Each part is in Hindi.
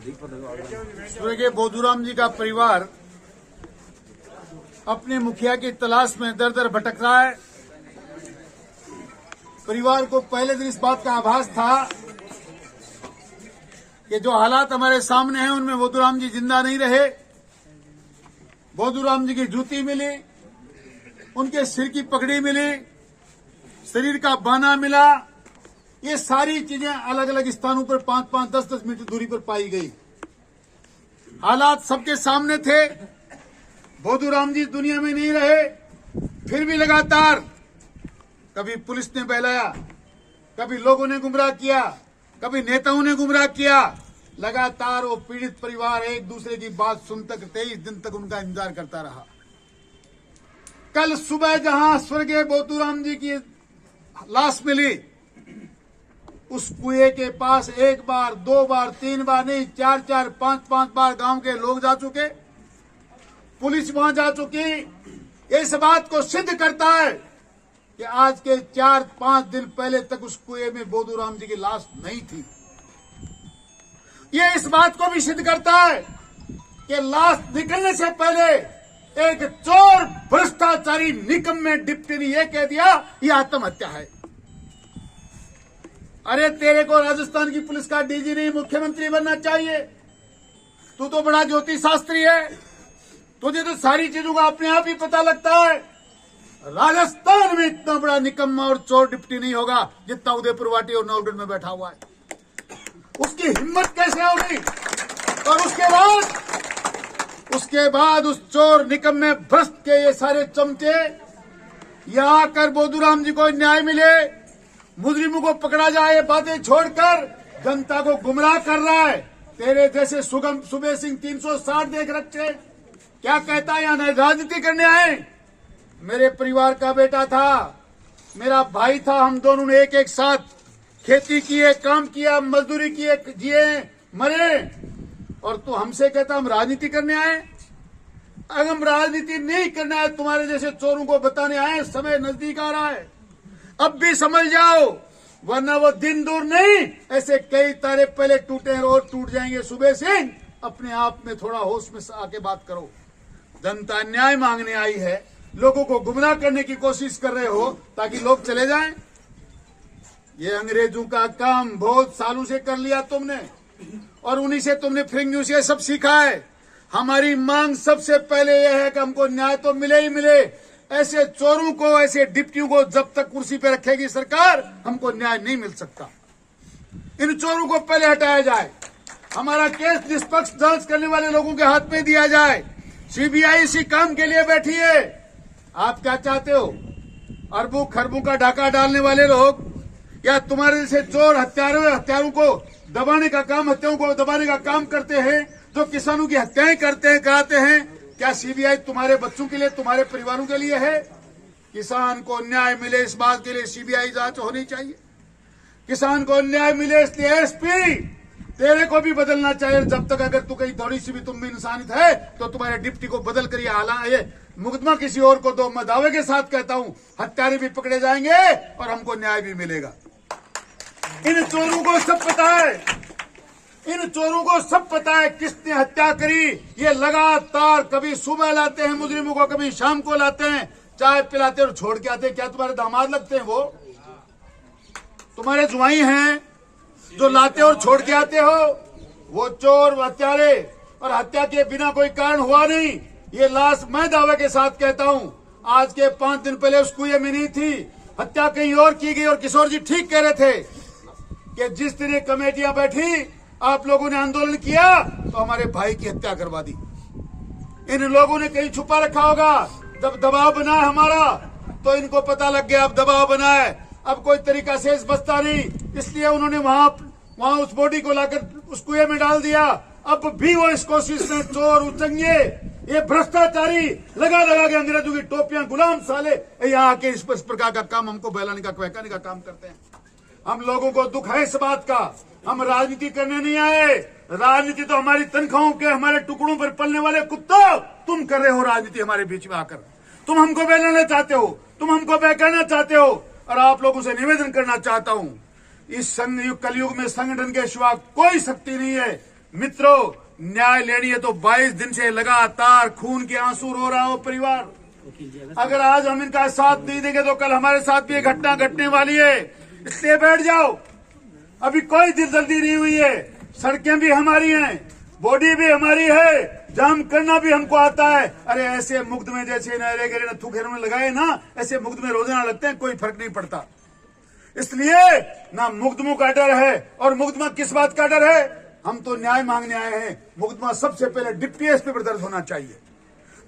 स्वर्गीय बोधूराम जी का परिवार अपने मुखिया की तलाश में दर दर भटक रहा है। परिवार को पहले दिन इस बात का आभास था कि जो हालात हमारे सामने हैं उनमें बोधूराम जी जिंदा नहीं रहे। बोधूराम जी की जूती मिली, उनके सिर की पगड़ी मिली, शरीर का बाना मिला। ये सारी चीजें अलग अलग स्थानों पर 5-5, 10-10 मीटर दूरी पर पाई गई। हालात सबके सामने थे। बोधूराम जी दुनिया में नहीं रहे, फिर भी लगातार कभी पुलिस ने बहलाया, कभी लोगों ने गुमराह किया, कभी नेताओं ने गुमराह किया। लगातार वो पीड़ित परिवार एक दूसरे की बात सुनते 23 दिन तक उनका इंतजार करता रहा। कल सुबह जहां स्वर्गीय बोधूराम जी की लाश मिली, उस कुएं के पास 1 बार, 2 बार, 3 बार नहीं, 4-4, 5-5 बार गांव के लोग जा चुके, पुलिस वहां जा चुकी। इस बात को सिद्ध करता है कि आज के 4-5 दिन पहले तक उस कुएं में बोधूराम जी की लाश नहीं थी। ये इस बात को भी सिद्ध करता है कि लाश निकलने से पहले एक चोर भ्रष्टाचारी निकम्मे डिप्टी ने यह कह दिया ये आत्महत्या है। अरे तेरे को राजस्थान की पुलिस का डीजी नहीं मुख्यमंत्री बनना चाहिए। तू तो बड़ा ज्योतिष शास्त्री है, तुझे तो सारी चीजों का अपने आप ही पता लगता है। राजस्थान में इतना बड़ा निकम्मा और चोर डिप्टी नहीं होगा जितना उदयपुर वाटी और नवगढ़ में बैठा हुआ है। उसकी हिम्मत कैसे होगी? और उसके बाद उस चोर निकम्मे भ्रष्ट के ये सारे चमचे यहाँ आकर बोधूराम जी को न्याय मिले, मुजरिमों को पकड़ा जाए, बातें छोड़कर जनता को गुमराह कर रहा है। तेरे जैसे सुबह सिंह 360 देख रखे, क्या कहता है? यहाँ राजनीति करने आए। मेरे परिवार का बेटा था, मेरा भाई था, हम दोनों ने एक साथ खेती किए, काम किया, मजदूरी किए, जिए, मरे, और तू हमसे कहता हम राजनीति करने आए। अगर हम राजनीति नहीं करना है, तुम्हारे जैसे चोरों को बताने आए। समय नजदीक आ रहा है, अब भी समझ जाओ, वरना वो दिन दूर नहीं। ऐसे कई तारे पहले टूटे हैं और टूट जाएंगे। सुबह सिंह, अपने आप में थोड़ा होश में आके बात करो। जनता न्याय मांगने आई है, लोगों को गुमराह करने की कोशिश कर रहे हो ताकि लोग चले जाएं। ये अंग्रेजों का काम बहुत सालों से कर लिया तुमने, और उन्हीं से तुमने फ्रिंगियों से सब सीखा है। हमारी मांग सबसे पहले यह है कि हमको न्याय तो मिले ही मिले। ऐसे चोरों को, ऐसे डिप्टियों को जब तक कुर्सी पे रखेगी सरकार, हमको न्याय नहीं मिल सकता। इन चोरों को पहले हटाया जाए, हमारा केस निष्पक्ष जांच करने वाले लोगों के हाथ में दिया जाए। सीबीआई इसी काम के लिए बैठी है। आप क्या चाहते हो? अरबों खरबों का डाका डालने वाले लोग, या तुम्हारे जैसे चोर हत्यारों को दबाने का काम, हत्याओं को दबाने का काम करते हैं, जो किसानों की हत्याएं कराते हैं? क्या सीबीआई तुम्हारे बच्चों के लिए, तुम्हारे परिवारों के लिए है? किसान को न्याय मिले इस बात के लिए सीबीआई जांच होनी चाहिए। किसान को न्याय मिले इसलिए एसपी तेरे को भी बदलना चाहिए। जब तक अगर तू कहीं थोड़ी सी भी तुम में इंसानियत है तो तुम्हारे डिप्टी को बदल कर ये मुकदमा किसी और को दो। मैं दावे के साथ कहता हूं, हत्यारे भी पकड़े जाएंगे और हमको न्याय भी मिलेगा। इन चोरों को सब पता है, इन चोरों को सब पता है किसने हत्या करी। ये लगातार कभी सुबह लाते हैं मुजरिमों को, कभी शाम को लाते हैं, चाय पिलाते और छोड़ के आते हैं। क्या तुम्हारे दामाद लगते हैं? वो तुम्हारे जुआई हैं जो लाते और छोड़ के आते हो? वो चोर, हत्यारे, और हत्या के बिना कोई कारण हुआ नहीं। ये लाश मैं दावे के साथ कहता हूं, आज के 5 दिन पहले उस कुएं में नहीं थी, हत्या कहीं और की गई। और किशोर जी ठीक कह रहे थे कि जिस तरह कमेटियां बैठी, आप लोगों ने आंदोलन किया तो हमारे भाई की हत्या करवा दी। इन लोगों ने कहीं छुपा रखा होगा। जब दबाव बना है हमारा तो इनको पता लग गया अब दबाव बना है, अब कोई तरीका शेष बचता नहीं, इसलिए उन्होंने वहां उस बॉडी को लाकर उस कुएं में डाल दिया। अब भी वो इस कोशिश में चोर, उचंगे, ये भ्रष्टाचारी लगा के अंग्रेजों की टोपियां, गुलाम साले यहाँ आके इस प्रकार का काम हमको बहलाने का, बहकाने का काम करते हैं। हम लोगों को दुख है इस बात का। हम राजनीति करने नहीं आए। राजनीति तो हमारी तनख्वाहों के, हमारे टुकड़ों पर पलने वाले कुत्तों, तुम कर रहे हो राजनीति हमारे बीच में आकर। तुम हमको बहलाना चाहते हो, तुम हमको बहकाना चाहते हो। और आप लोगों से निवेदन करना चाहता हूं, इस कलयुग में संगठन के सिवा कोई शक्ति नहीं है। मित्रों, न्याय लेनी है तो 22 दिन से लगातार खून के आंसू रो रहा हो परिवार। अगर आज हम इनका साथ नहीं देंगे तो कल हमारे साथ भी ये घटना घटने वाली है। इसलिए बैठ जाओ, अभी कोई जल्दी नहीं हुई है। सड़कें भी हमारी हैं, बॉडी भी हमारी है, जाम करना भी हमको आता है। अरे ऐसे मुकदमे जैसे नरेगा नथु खेरों में लगाए ना, ऐसे मुकदमे रोजाना लगते हैं, कोई फर्क नहीं पड़ता। इसलिए ना मुकदमों का डर है। और मुकदमा किस बात का डर है? हम तो न्याय मांगने आए हैं। मुकदमा सबसे पहले डिप्टी एसपी पर दर्ज होना चाहिए,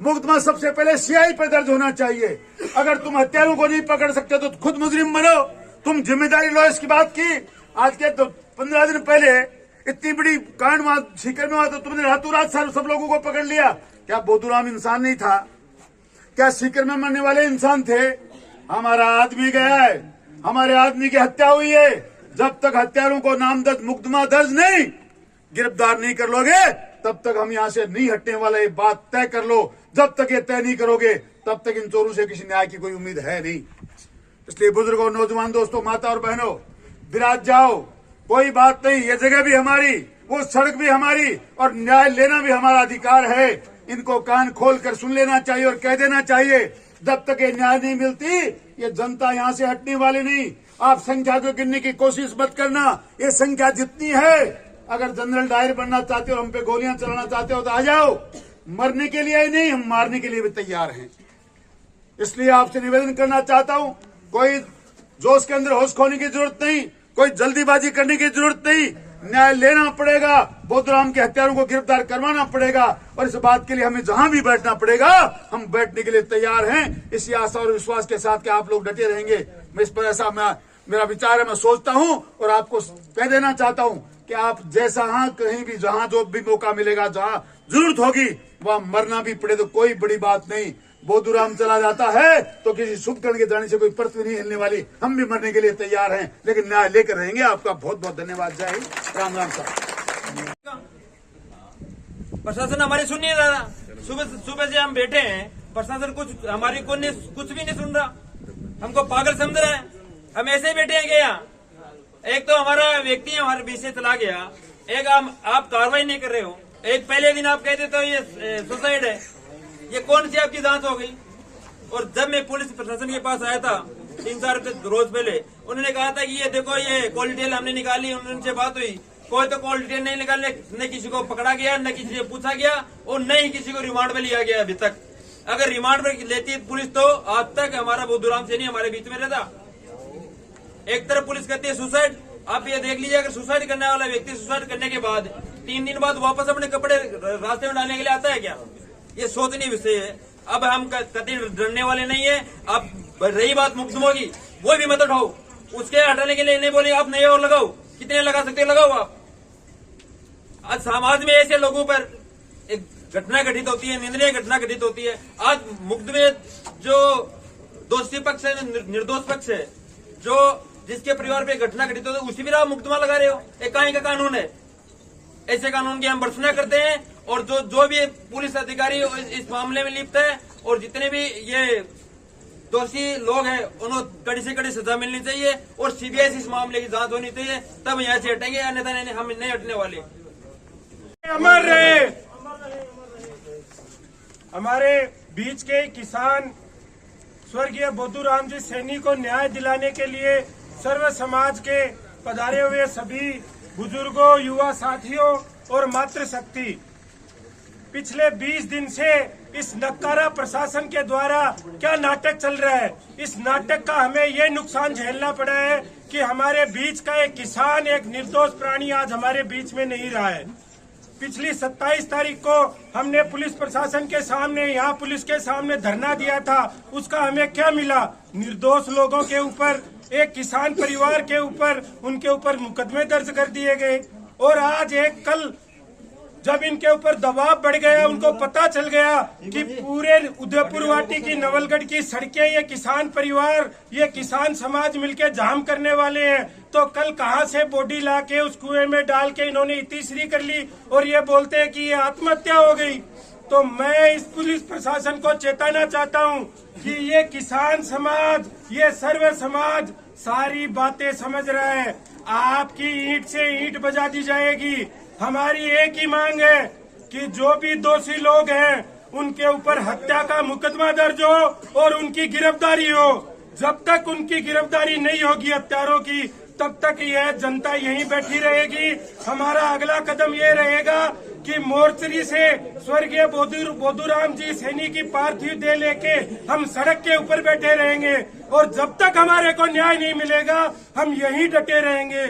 मुकदमा सबसे पहले सीआई पर दर्ज होना चाहिए। अगर तुम हत्यारों को नहीं पकड़ सकते तो खुद मुजरिम बनो, तुम जिम्मेदारी लो। इसकी बात की आज के 15 दिन पहले इतनी बड़ी कांड वहां सीकर में हुआ तो तुमने रातों रात सब लोगों को पकड़ लिया। क्या बोधूराम इंसान नहीं था? क्या सीकर में मरने वाले इंसान थे? हमारा आदमी गया है, हमारे आदमी की हत्या हुई है। जब तक हत्यारों को नामजद मुकदमा दर्ज नहीं, गिरफ्तार नहीं कर लोगे, तब तक हम यहां से नहीं हटने वाले। ये बात तय कर लो। जब तक ये तय नहीं करोगे तब तक इन चोरों से किसी न्याय की कोई उम्मीद है नहीं। इसलिए बुजुर्गों, नौजवान दोस्तों, माता और बहनों, विराज जाओ, कोई बात नहीं। ये जगह भी हमारी, वो सड़क भी हमारी, और न्याय लेना भी हमारा अधिकार है। इनको कान खोल कर सुन लेना चाहिए और कह देना चाहिए, जब तक ये न्याय नहीं मिलती ये जनता यहां से हटने वाली नहीं। आप संख्या को गिनने की कोशिश मत करना, ये संख्या जितनी है। अगर जनरल डायर बनना चाहते हो, हम पे गोलियां चलाना चाहते हो तो आ जाओ। मरने के लिए ही नहीं, हम मारने के लिए भी तैयार हैं। इसलिए आपसे निवेदन करना चाहता हूं, कोई जोश के अंदर होश खोने की जरूरत नहीं, कोई जल्दीबाजी करने की जरूरत नहीं। न्याय लेना पड़ेगा, बोधूराम के हत्यारों को गिरफ्तार करवाना पड़ेगा, और इस बात के लिए हमें जहां भी बैठना पड़ेगा हम बैठने के लिए तैयार हैं। इसी आशा और विश्वास के साथ कि आप लोग डटे रहेंगे। मैं इस पर ऐसा मेरा विचार है, मैं सोचता हूं और आपको कह देना चाहता हूं कि आप जैसा कहीं भी जहां जो भी मौका मिलेगा, जहां जरूरत होगी वहां मरना भी पड़े तो कोई बड़ी बात नहीं। बोधूराम चला जाता है तो किसी शुभ कर्ण के जाने से कोई पृथ्वी नहीं हिलने वाली। हम भी मरने के लिए तैयार हैं, लेकिन न्याय लेकर रहेंगे। आपका बहुत बहुत धन्यवाद। जय हिंद, राम राम साहब। प्रशासन हमारी सुन नहीं रहा। सुबह से हम बैठे हैं, प्रशासन हमारी कुछ भी नहीं सुन रहा। हमको पागल समझ रहा है। हम ऐसे ही बैठे हैं क्या? एक तो हमारा व्यक्ति हमारे बीच से चला गया, एक आप कार्रवाई नहीं कर रहे हो। एक पहले दिन आप कहते तो ये सुसाइड है, ये कौन सी आपकी जांच हो गई? और जब मैं पुलिस प्रशासन के पास आया था 3-4 रोज पहले, उन्होंने कहा था कि ये देखो ये कॉल डिटेल हमने निकाली। उनसे बात हुई, कोई तो कॉल डिटेल नहीं निकालने, न किसी को पकड़ा गया, न किसी से पूछा गया, और न ही किसी को रिमांड में लिया गया अभी तक। अगर रिमांड में लेती पुलिस तो आज तक हमारा बोधूराम सैनी हमारे बीच में रहता। एक तरफ पुलिस कहती है सुसाइड, आप ये देख लीजिए, अगर सुसाइड करने वाला व्यक्ति सुसाइड करने के बाद 3 दिन बाद वापस अपने कपड़े रास्ते में डालने के लिए आता है क्या? ये सोचनीय विषय है। अब हम कतई डरने वाले नहीं है। अब रही बात मुकदमों की, वो भी मत उठाओ, उसके हटाने के लिए नहीं बोले आप नहीं और लगाओ, कितने लगा सकते हो लगाओ आप। आज समाज में ऐसे लोगों पर एक घटना घटित होती है, निंदनीय घटना घटित होती है। आज मुकदमे जो दोषी पक्ष है, निर्दोष पक्ष है, जो जिसके परिवार पे घटना घटित होती है, उसी पर आप मुकदमा लगा रहे हो। एक कहीं का कानून है, ऐसे कानून की हम भर्त्सना करते हैं। और जो भी पुलिस अधिकारी इस मामले में लिप्त है और जितने भी ये दोषी लोग हैं, उन्हें कड़ी से कड़ी सजा मिलनी चाहिए और सीबीआई से इस मामले की जांच होनी चाहिए, तब यहाँ से हटेंगे, अन्यथा हम नहीं हटने वाले। अमर रहे हमारे बीच के किसान स्वर्गीय बोधूराम जी सैनी को न्याय दिलाने के लिए सर्व समाज के पधारे हुए सभी बुजुर्गों, युवा साथियों और मातृशक्ति, पिछले 20 दिन से इस नक्कारा प्रशासन के द्वारा क्या नाटक चल रहा है, इस नाटक का हमें ये नुकसान झेलना पड़ा है कि हमारे बीच का एक किसान, एक निर्दोष प्राणी आज हमारे बीच में नहीं रहा है। पिछली 27 तारीख को हमने पुलिस प्रशासन के सामने, यहाँ पुलिस के सामने धरना दिया था। उसका हमें क्या मिला? निर्दोष लोगों के ऊपर, एक किसान परिवार के ऊपर, उनके ऊपर मुकदमे दर्ज कर दिए गए। और आज कल जब इनके ऊपर दबाव बढ़ गया, उनको पता चल गया कि पूरे उदयपुर वाटी की, नवलगढ़ की सड़कें ये किसान परिवार, ये किसान समाज मिलकर जाम करने वाले हैं, तो कल कहां से बॉडी लाके उस कुएं में डाल के इन्होंने इतीश्री कर ली और ये बोलते हैं कि ये आत्महत्या हो गई। तो मैं इस पुलिस प्रशासन को चेताना चाहता हूं कि ये किसान समाज, ये सर्व समाज सारी बातें समझ रहा है। आपकी ईंट से ईंट बजा दी जाएगी, हमारी एक ही मांग है कि जो भी दोषी लोग हैं उनके ऊपर हत्या का मुकदमा दर्ज हो और उनकी गिरफ्तारी हो। जब तक उनकी गिरफ्तारी नहीं होगी हत्यारों की, तब तक यह जनता यहीं बैठी रहेगी। हमारा अगला कदम ये रहेगा कि मोर्चरी से स्वर्गीय बोधूराम जी सैनी की पार्थिव देह लेके हम सड़क के ऊपर बैठे रहेंगे और जब तक हमारे को न्याय नहीं मिलेगा हम यहीं डटे रहेंगे।